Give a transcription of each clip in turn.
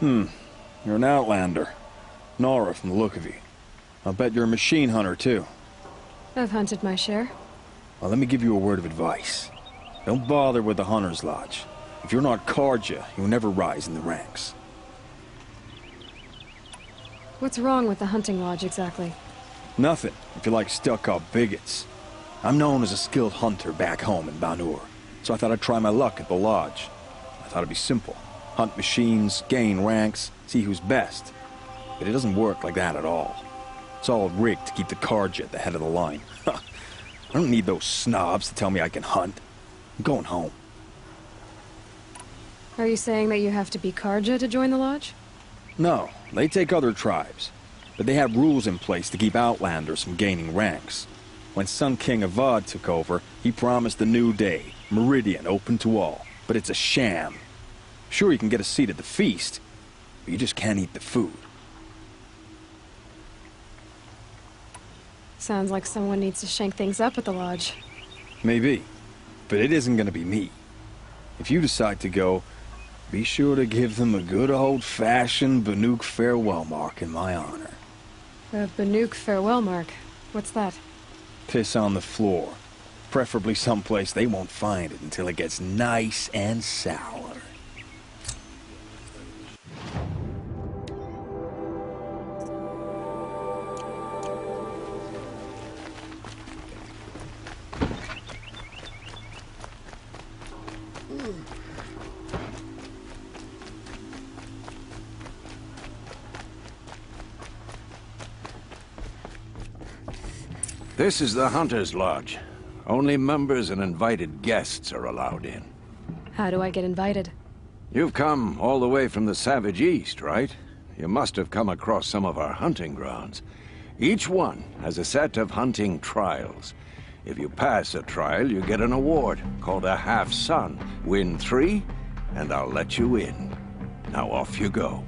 You're an outlander. Nora from the look of you. I'll bet you're a machine hunter, too. I've hunted my share. Well, let me give you a word of advice. Don't bother with the Hunter's Lodge. If you're not Karja, you'll never rise in the ranks. What's wrong with the hunting lodge, exactly? Nothing, if you like stuck-up bigots. I'm known as a skilled hunter back home in Banur, so I thought I'd try my luck at the lodge. I thought it'd be simple. Hunt machines, gain ranks, see who's best. But it doesn't work like that at all. It's all rigged to keep the Karja at the head of the line. I don't need those snobs to tell me I can hunt. I'm going home. Are you saying that you have to be Karja to join the lodge? No, they take other tribes. But they have rules in place to keep outlanders from gaining ranks. When Sun King Avad took over, he promised a new day, Meridian open to all. But it's a sham. Sure, you can get a seat at the feast, but you just can't eat the food. Sounds like someone needs to shake things up at the lodge. Maybe, but it isn't gonna be me. If you decide to go, be sure to give them a good old-fashioned Banuk farewell mark in my honor. A Banuk farewell mark? What's that? Piss on the floor. Preferably someplace they won't find it until it gets nice and sour. This is the Hunter's Lodge. Only members and invited guests are allowed in. How do I get invited? You've come all the way from the Savage East, right? You must have come across some of our hunting grounds. Each one has a set of hunting trials. If you pass a trial, you get an award called a half-sun. Win 3, and I'll let you in. Now off you go.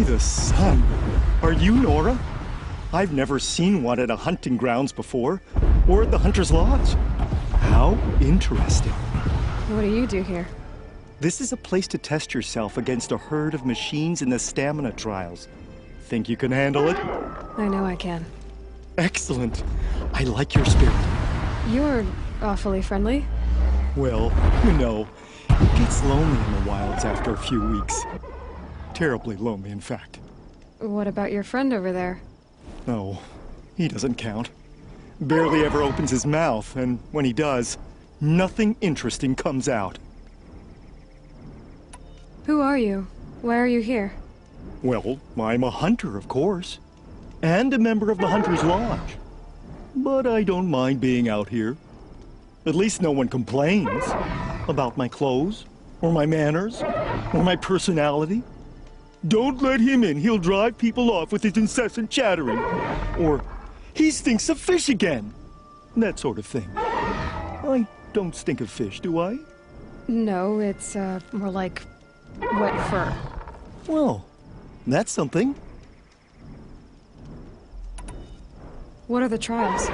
the sun. Are you Nora? I've never seen one at a hunting grounds before, or at the Hunter's Lodge. How interesting. What do you do here? This is a place to test yourself against a herd of machines in the stamina trials. Think you can handle it? I know I can. Excellent. I like your spirit. You're awfully friendly. Well, you know, it gets lonely in the wilds after a few weeks. Terribly lonely, in fact. What about your friend over there? Oh, he doesn't count. Barely ever opens his mouth, and when he does, nothing interesting comes out. Who are you? Why are you here? Well, I'm a hunter, of course. And a member of the Hunter's Lodge. But I don't mind being out here. At least no one complains about my clothes, or my manners, or my personality. Don't let him in, he'll drive people off with his incessant chattering. Or, he stinks of fish again. That sort of thing. I don't stink of fish, do I? No, it's, more like wet fur. Well, that's something. What are the trials?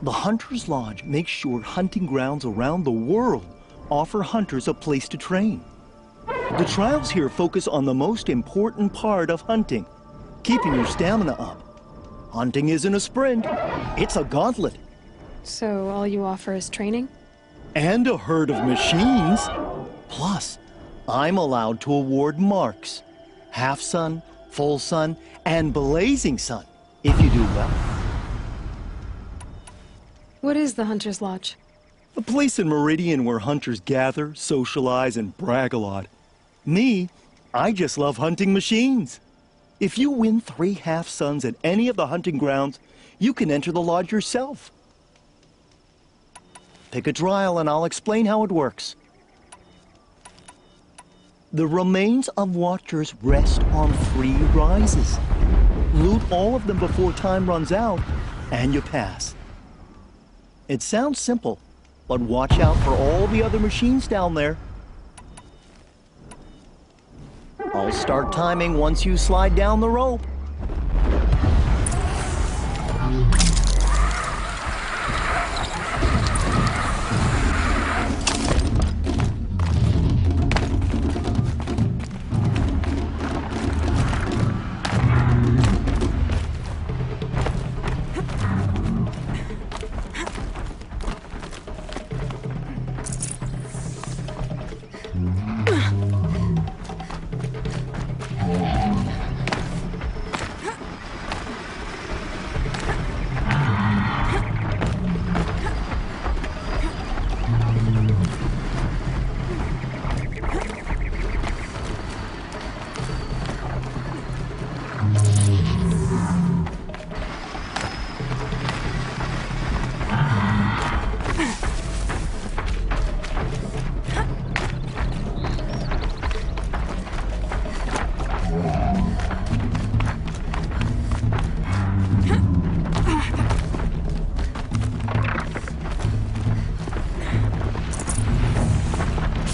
The Hunter's Lodge makes sure hunting grounds around the world offer hunters a place to train. The trials here focus on the most important part of hunting, keeping your stamina up. Hunting isn't a sprint, it's a gauntlet. So all you offer is training? And a herd of machines. Plus, I'm allowed to award marks. Half sun, full sun, and blazing sun, if you do well. What is the Hunter's Lodge? A place in Meridian where hunters gather, socialize, and brag a lot. Me, I just love hunting machines. If you win 3 half-suns at any of the hunting grounds, you can enter the lodge yourself. Pick a trial and I'll explain how it works. The remains of watchers rest on 3 rises. Loot all of them before time runs out, and you pass. It sounds simple, but watch out for all the other machines down there. I'll start timing once you slide down the rope.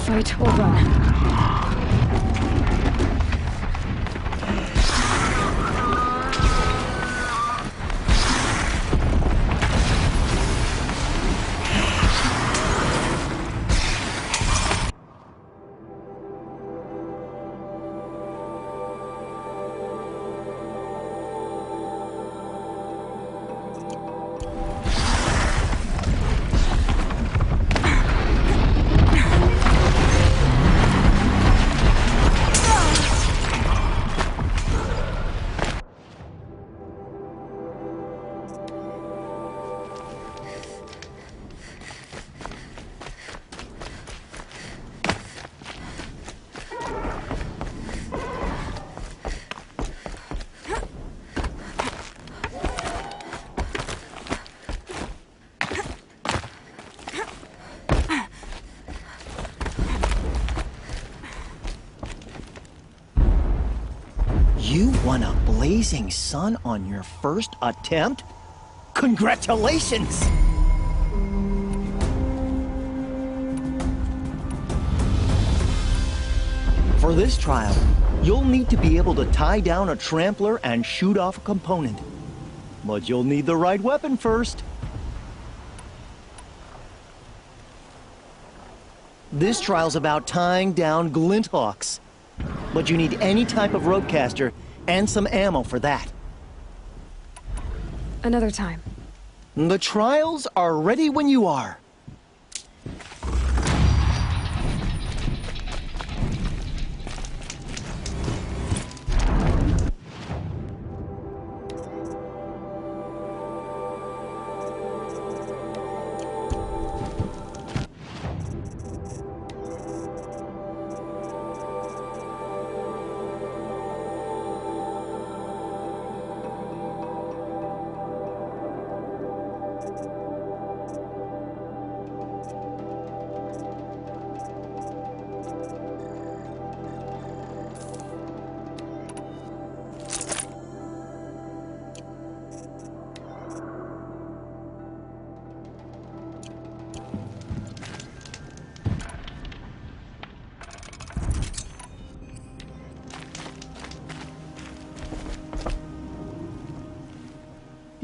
Fight or run. You won a blazing sun on your first attempt? Congratulations! For this trial, You'll need to be able to tie down a trampler and shoot off a component. But you'll need the right weapon first. This trial's about tying down glinthawks. But you need any type of ropecaster and some ammo for that. Another time. The trials are ready when you are.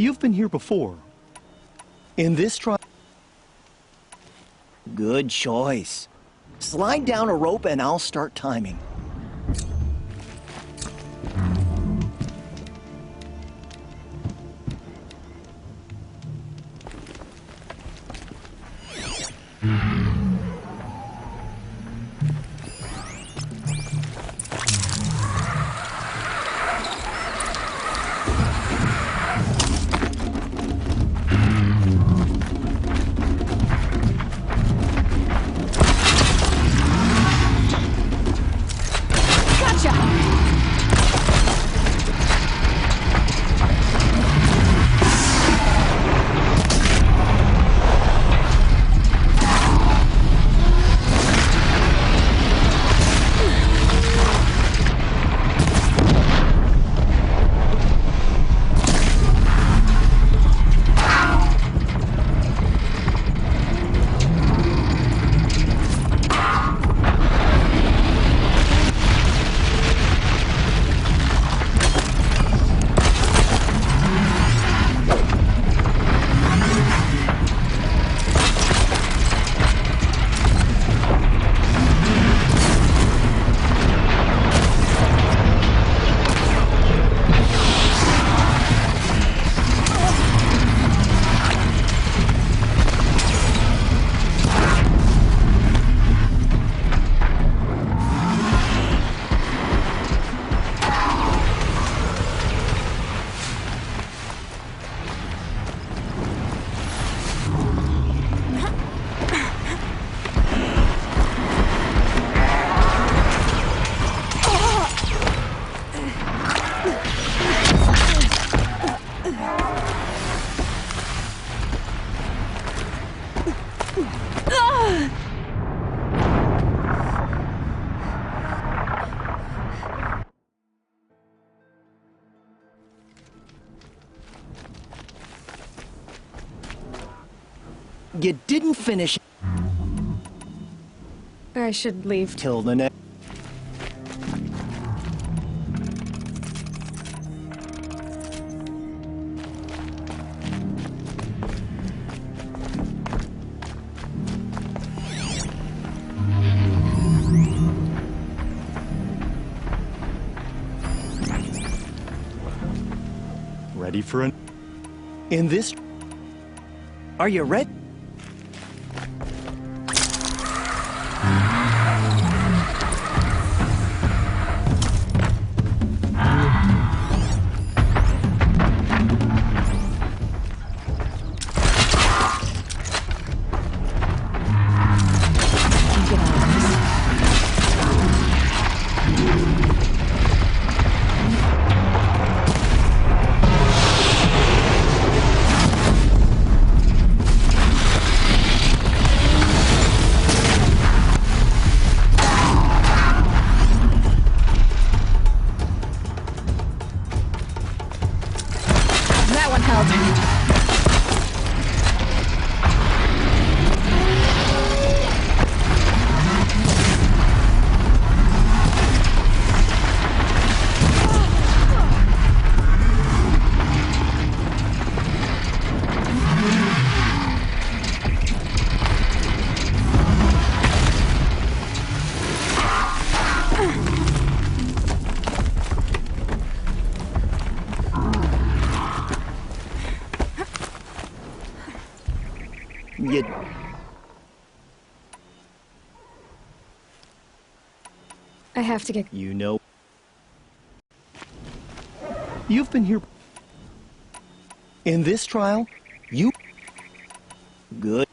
You've been here before. In this trial... Good choice. Slide down a rope and I'll start timing. You didn't finish I should leave. till the next... Ready for an... In this... Are you ready? I have to get... You know... You've been here... In this trial, you... Good.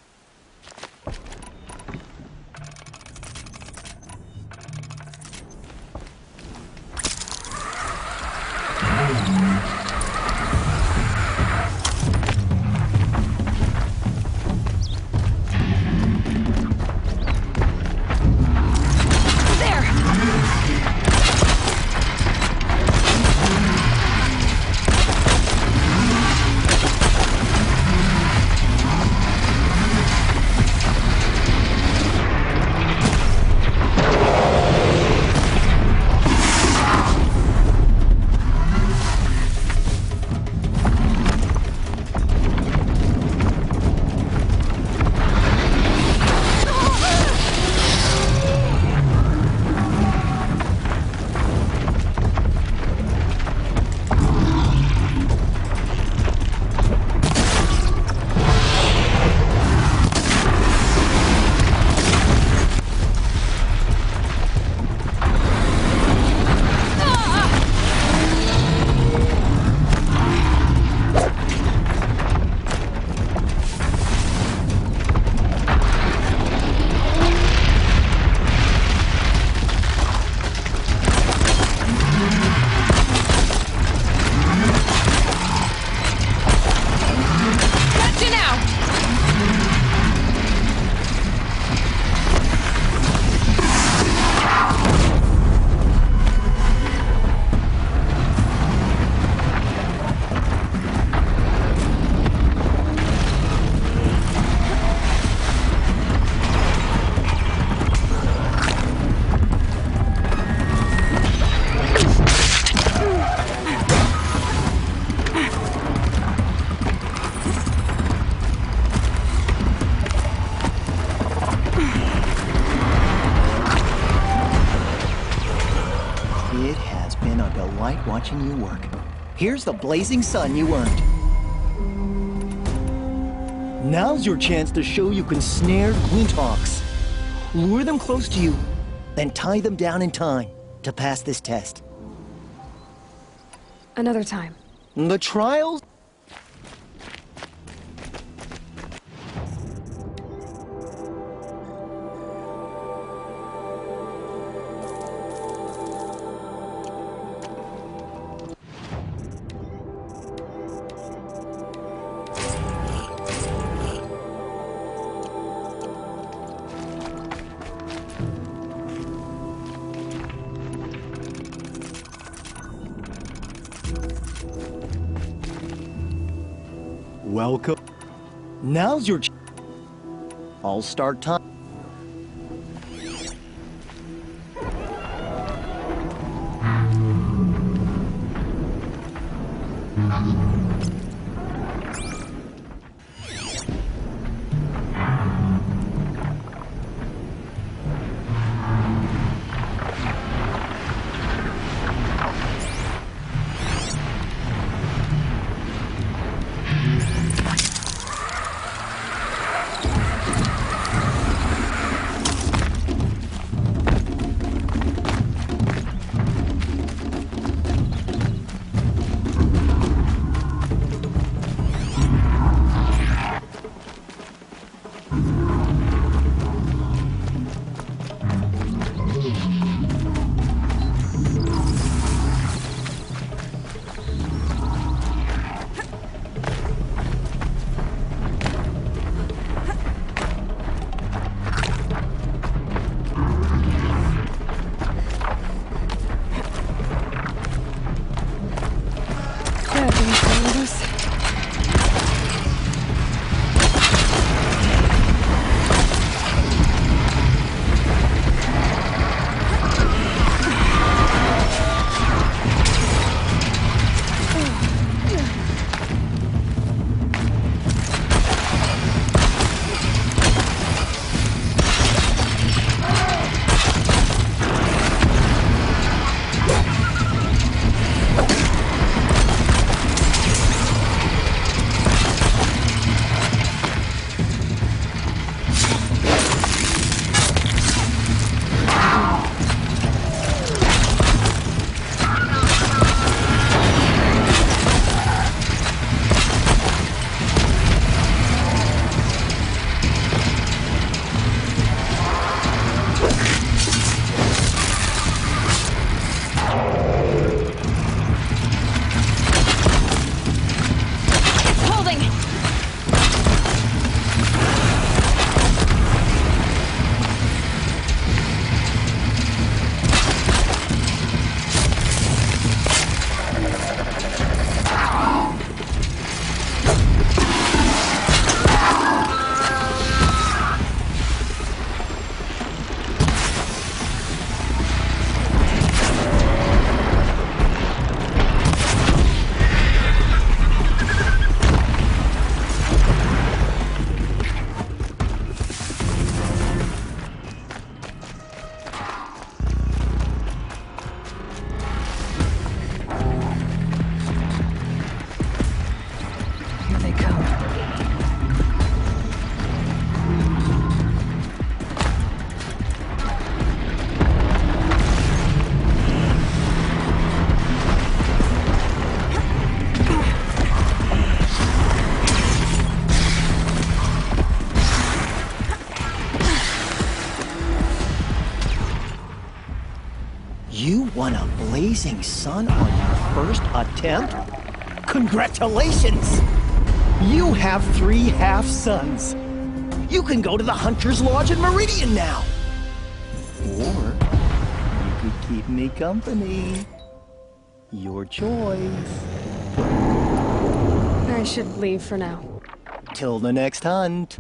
Watching you work. Here's the blazing sun you earned. Now's your chance to show you can snare Glinthawks. Lure them close to you, then tie them down in time to pass this test. Another time. The trials... Welcome. Now's your... I'll start time. Won a blazing sun on your first attempt? Congratulations! You have 3 half-suns. You can go to the Hunter's Lodge in Meridian now. Or you could keep me company. Your choice. I should leave for now. Till the next hunt.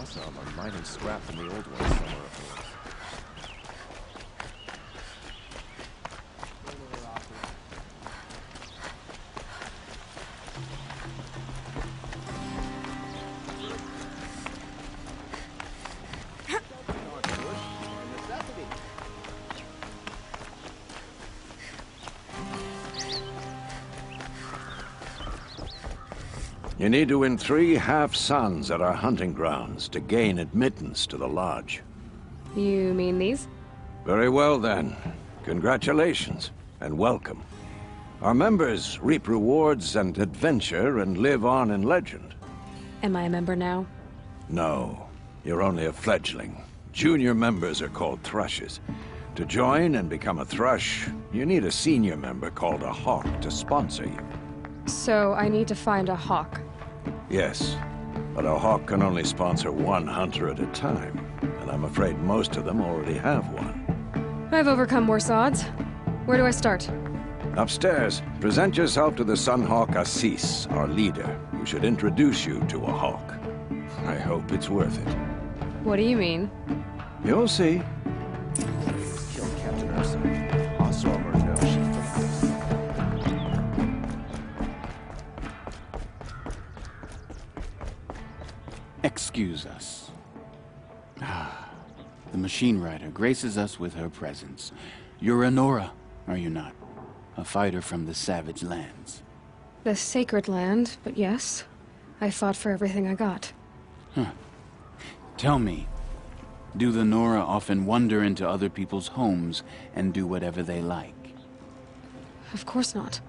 A mining scrap from the old one somewhere up north. You need to win 3 half-suns at our hunting grounds to gain admittance to the lodge. You mean these? Very well, then. Congratulations, and welcome. Our members reap rewards and adventure and live on in legend. Am I a member now? No, you're only a fledgling. Junior members are called thrushes. To join and become a thrush, you need a senior member called a hawk to sponsor you. So I need to find a hawk. Yes, but a hawk can only sponsor 1 hunter at a time, and I'm afraid most of them already have one. I've overcome worse odds. Where do I start? Upstairs, present yourself to the Sunhawk Assis, our leader, who should introduce you to a hawk. I hope it's worth it. What do you mean? You'll see. Killed Captain Ursa. I saw her know she fixed this. Excuse us. The machine rider graces us with her presence. You're a Nora, are you not? A fighter from the savage lands. The sacred land, but yes. I fought for everything I got. Tell me, do the Nora often wander into other people's homes and do whatever they like? Of course not.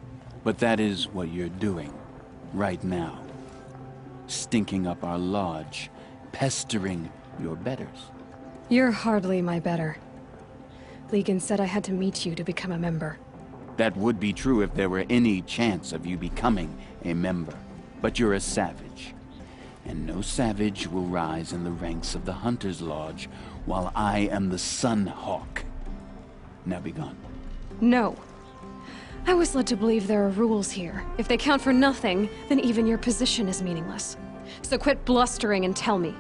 But that is what you're doing, right now. Stinking up our lodge, pestering your betters. You're hardly my better. Legan said I had to meet you to become a member. That would be true if there were any chance of you becoming a member. But you're a savage. And no savage will rise in the ranks of the Hunter's Lodge while I am the Sun Hawk. Now be gone. No. I was led to believe there are rules here. If they count for nothing, then even your position is meaningless. So quit blustering and tell me.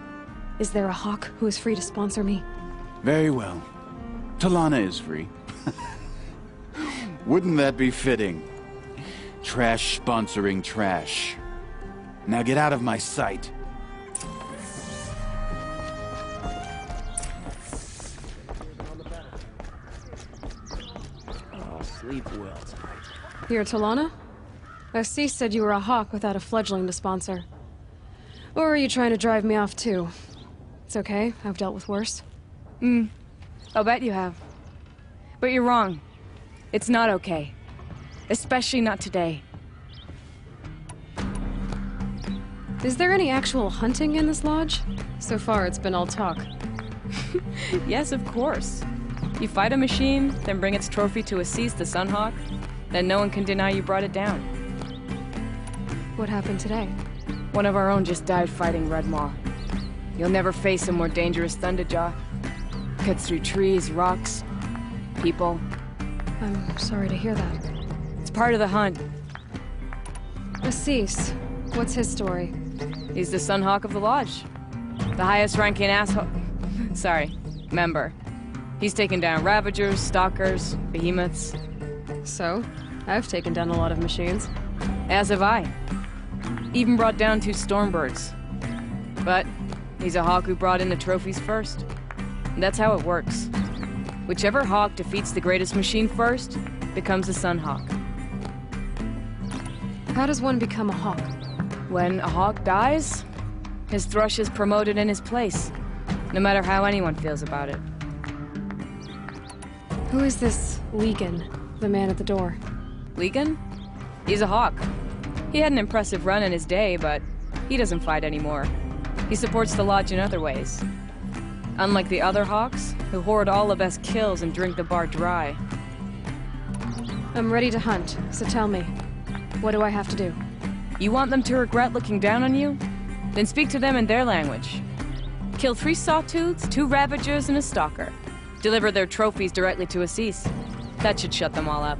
Is there a hawk who is free to sponsor me? Very well. Talana is free. Wouldn't that be fitting? Trash sponsoring trash. Now get out of my sight. Oh, sleep well tonight. You're Talana? Assis said you were a hawk without a fledgling to sponsor. Or are you trying to drive me off too? It's okay, I've dealt with worse. I'll bet you have. But you're wrong. It's not okay. Especially not today. Is there any actual hunting in this lodge? So far, it's been all talk. Yes, of course. You fight a machine, then bring its trophy to Assis the Sunhawk, then no one can deny you brought it down. What happened today? One of our own just died fighting Red Maw. You'll never face a more dangerous Thunderjaw. Cuts through trees, rocks, people. I'm sorry to hear that. It's part of the hunt. Assis, what's his story? He's the Sunhawk of the Lodge. The highest ranking asshole... Sorry, member. He's taken down Ravagers, Stalkers, Behemoths. So, I've taken down a lot of machines. As have I. Even brought down 2 Stormbirds. But he's a Hawk who brought in the trophies first. And that's how it works. Whichever Hawk defeats the greatest machine first becomes a Sunhawk. How does one become a Hawk? When a Hawk dies, his Thrush is promoted in his place, no matter how anyone feels about it. Who is this Legan, the man at the door? Legan? He's a Hawk. He had an impressive run in his day, but he doesn't fight anymore. He supports the Lodge in other ways. Unlike the other Hawks, who hoard all the best kills and drink the bar dry. I'm ready to hunt, so tell me, what do I have to do? You want them to regret looking down on you? Then speak to them in their language. Kill 3 Sawtooths, 2 Ravagers, and a Stalker. Deliver their trophies directly to Assis. That should shut them all up.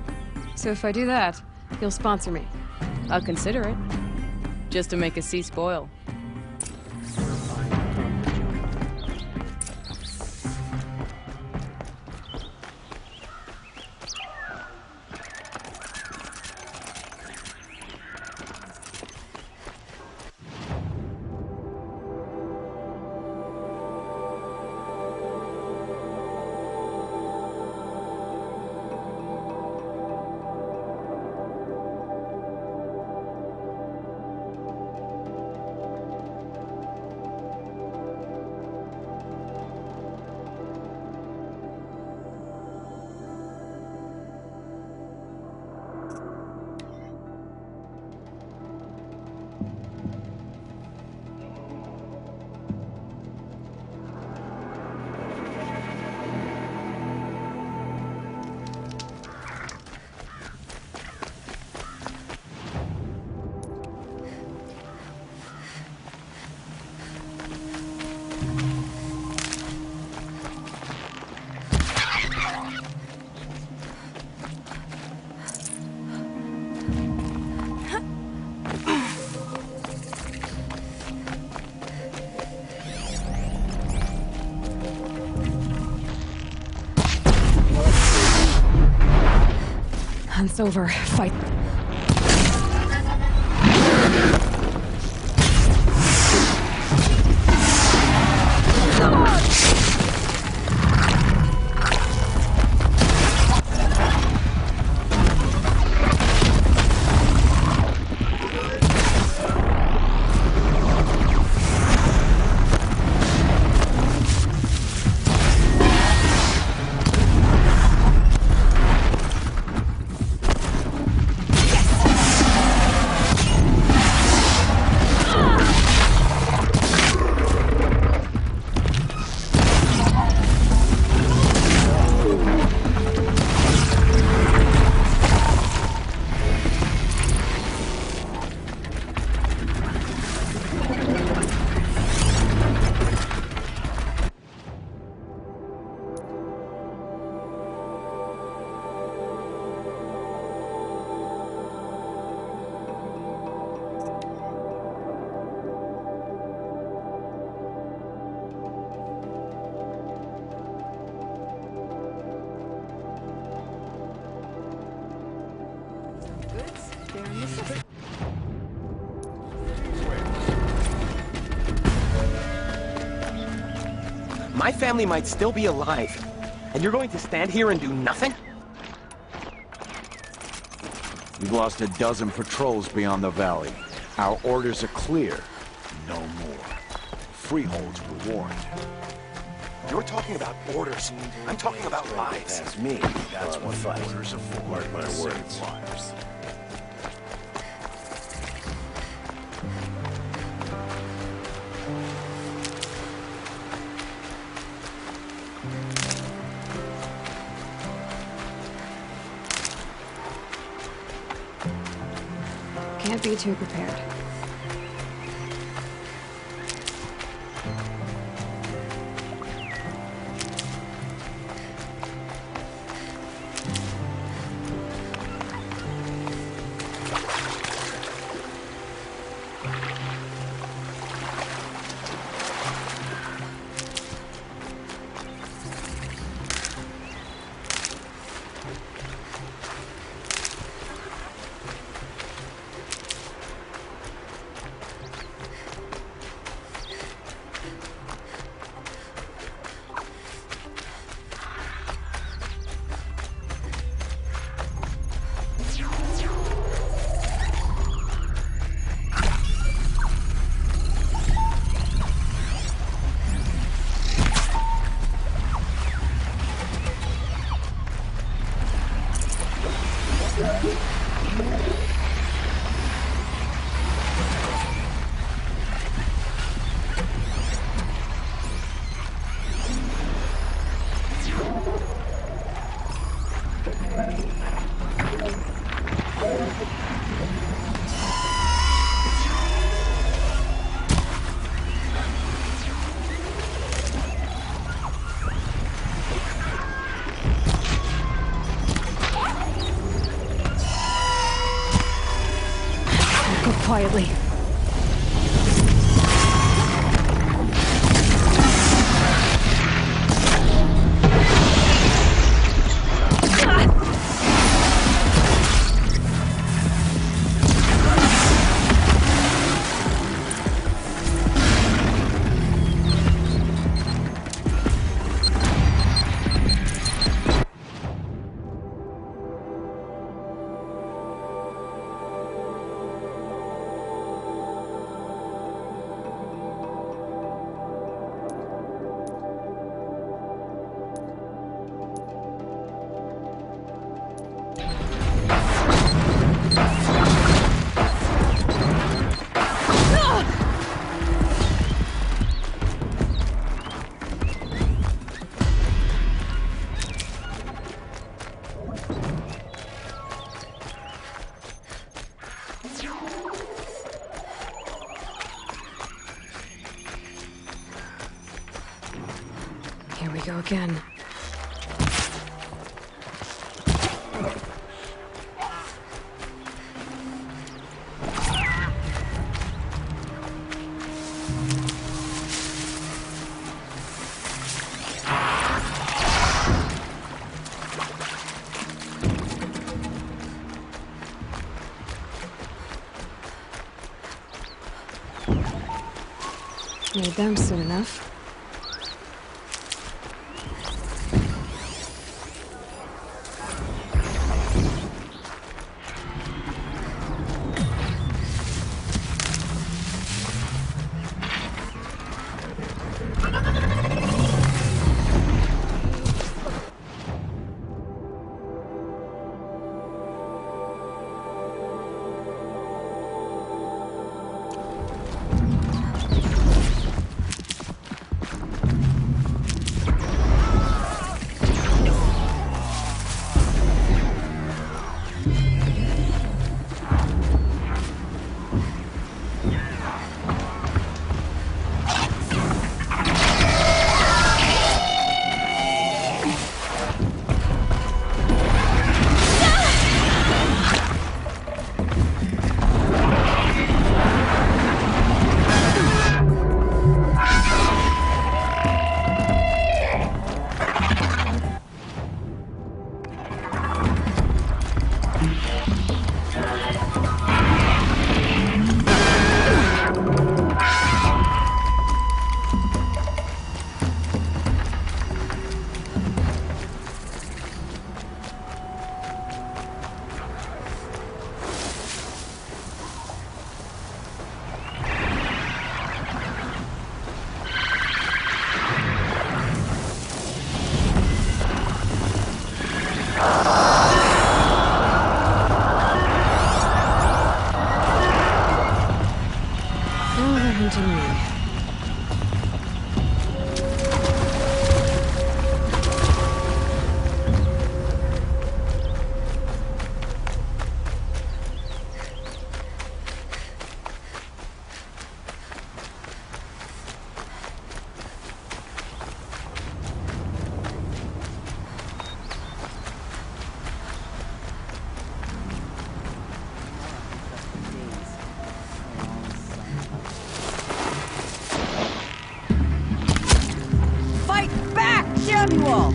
So if I do that, you'll sponsor me. I'll consider it. Just to make Assis boil. Hunt's over. Fight. My family might still be alive, and you're going to stand here and do nothing? We've lost a dozen patrols beyond the valley. Our orders are clear. No more. Freeholds were warned. You're talking about orders. I'm talking about lives. That's me. That's what the orders are for. Mark my words. Lives. Can't be too prepared. quietly. Here we go again. Made them soon enough. Samuel!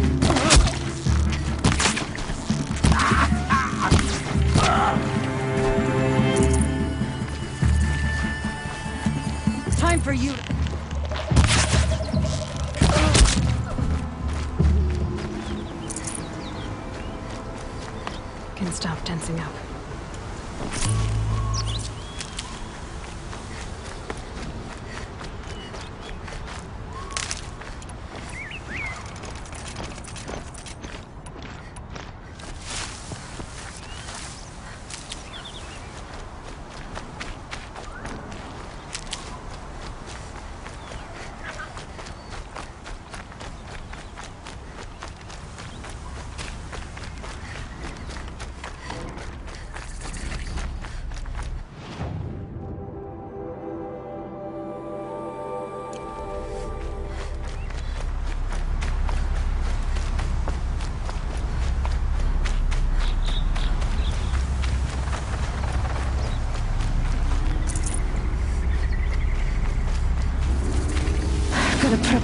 It's time for you. Can stop tensing up.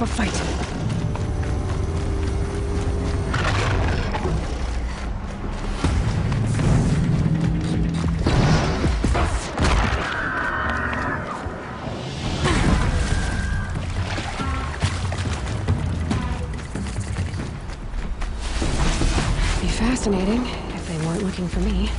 of a fight. Be fascinating if they weren't looking for me.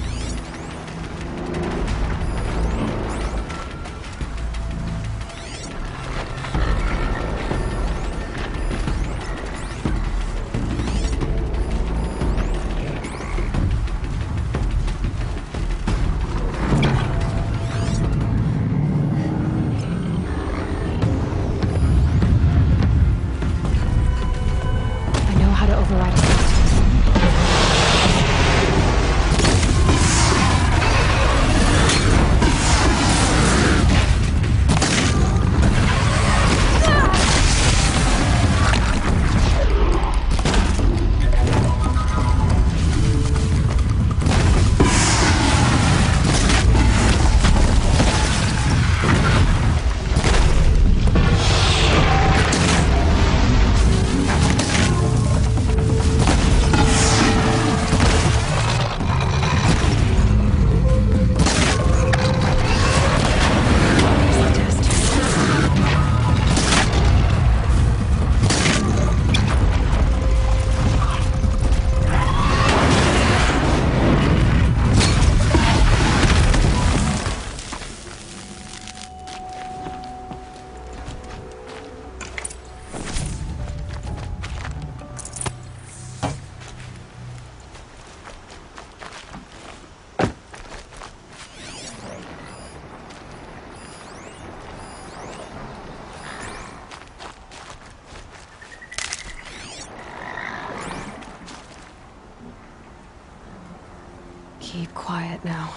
Keep quiet now.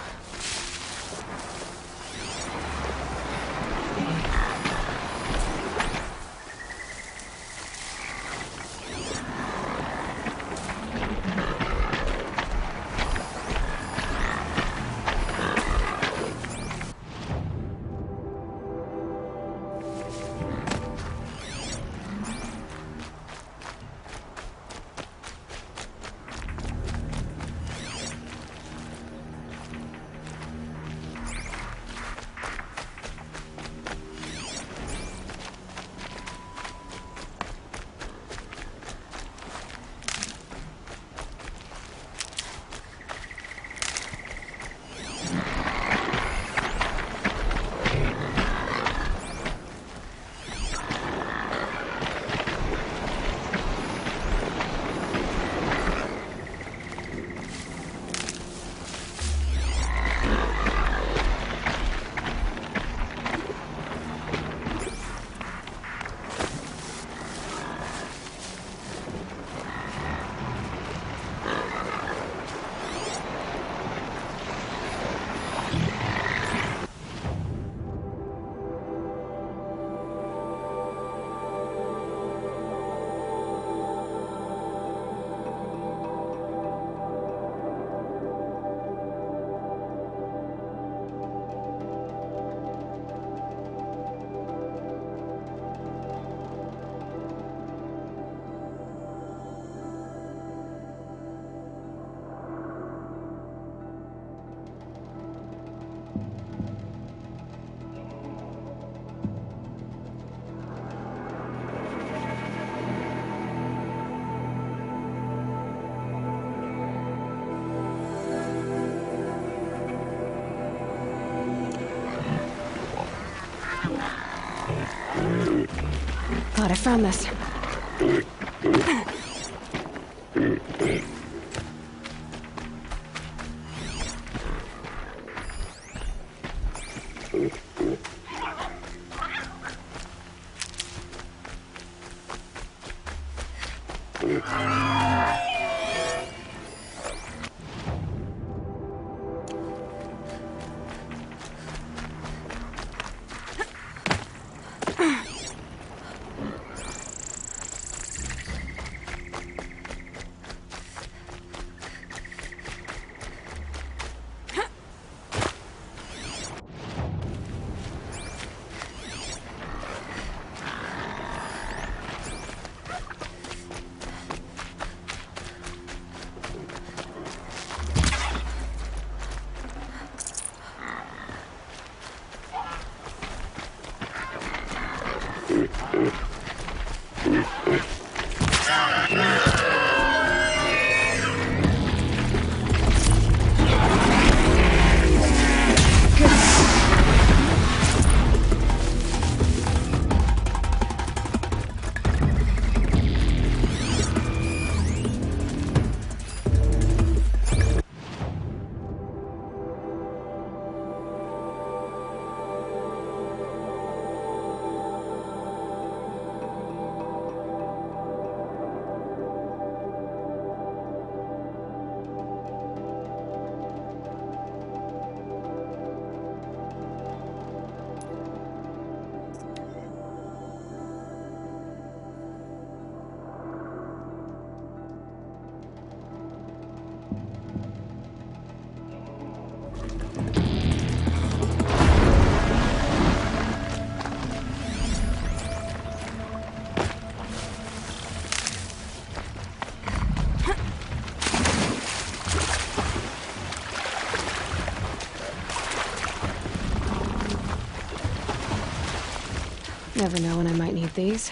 Glad I found this. Never know when I might need these.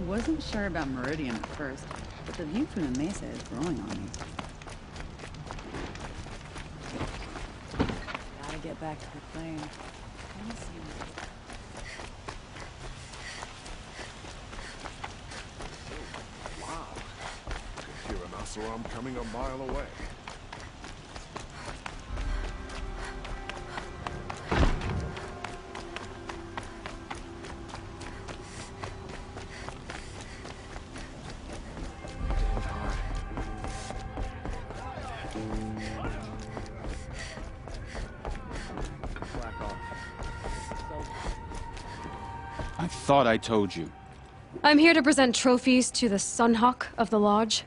Wasn't sure about Meridian at first, but the view from the mesa is growing on me. Gotta get back to the plane. Let me see. Wow. Could hear an Oseram coming a mile away. I thought I told you. I'm here to present trophies to the Sunhawk of the Lodge.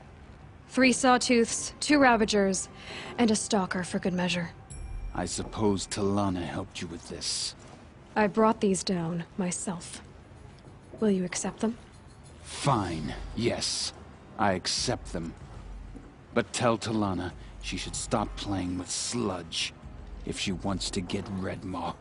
3 sawtooths, 2 ravagers, and a stalker for good measure. I suppose Talana helped you with this. I brought these down myself. Will you accept them? Fine, yes. I accept them. But tell Talana she should stop playing with sludge if she wants to get Redmaw.